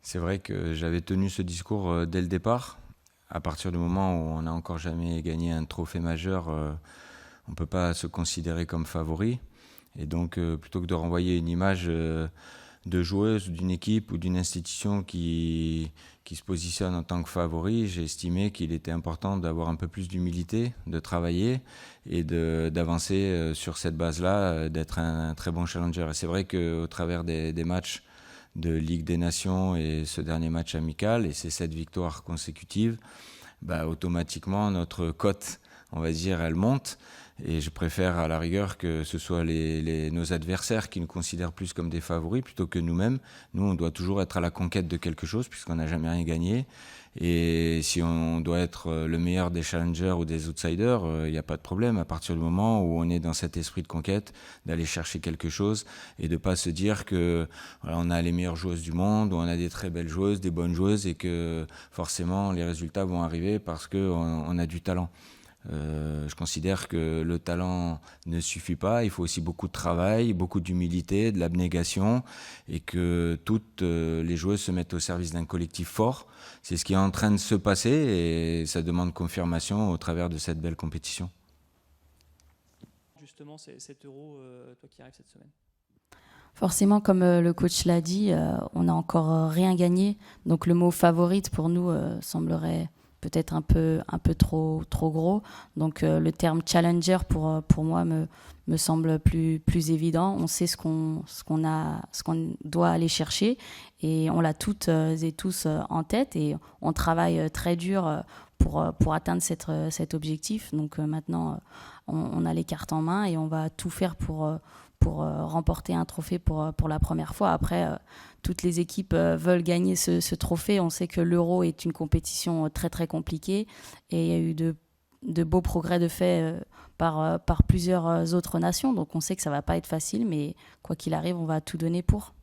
C'est vrai que j'avais tenu ce discours dès le départ. À partir du moment où on n'a encore jamais gagné un trophée majeur, on ne peut pas se considérer comme favori. Et donc, plutôt que de renvoyer une image de joueuse d'une équipe ou d'une institution qui se positionne en tant que favori, j'ai estimé qu'il était important d'avoir un peu plus d'humilité, de travailler et d'avancer sur cette base-là, d'être un très bon challenger. Et c'est vrai qu'au travers des matchs de Ligue des Nations et ce dernier match amical et ces 7 victoires consécutives, bah, automatiquement notre cote, on va dire, elle monte. Et je préfère à la rigueur que ce soit nos adversaires qui nous considèrent plus comme des favoris plutôt que nous-mêmes. Nous, on doit toujours être à la conquête de quelque chose puisqu'on n'a jamais rien gagné. Et si on doit être le meilleur des challengers ou des outsiders, il n'y a pas de problème à partir du moment où on est dans cet esprit de conquête, d'aller chercher quelque chose et de pas se dire que voilà, on a les meilleures joueuses du monde, ou on a des très belles joueuses, des bonnes joueuses et que forcément les résultats vont arriver parce qu'on a du talent. Je considère que le talent ne suffit pas, il faut aussi beaucoup de travail, beaucoup d'humilité, de l'abnégation et que toutes les joueuses se mettent au service d'un collectif fort. C'est ce qui est en train de se passer et ça demande confirmation au travers de cette belle compétition. Justement, cet euro, toi qui arrives cette semaine. Forcément, comme le coach l'a dit, on n'a encore rien gagné. Donc le mot favorite pour nous semblerait peut-être un peu trop gros. Donc le terme challenger pour moi me semble plus évident. On sait ce qu'on doit aller chercher et on l'a toutes et tous en tête et on travaille très dur pour atteindre cet objectif. Donc maintenant, on a les cartes en main et on va tout faire pour remporter un trophée pour la première fois. Après, toutes les équipes veulent gagner ce trophée. On sait que l'Euro est une compétition très très compliquée et il y a eu de beaux progrès de fait par plusieurs autres nations. Donc on sait que ça ne va pas être facile, mais quoi qu'il arrive, on va tout donner pour.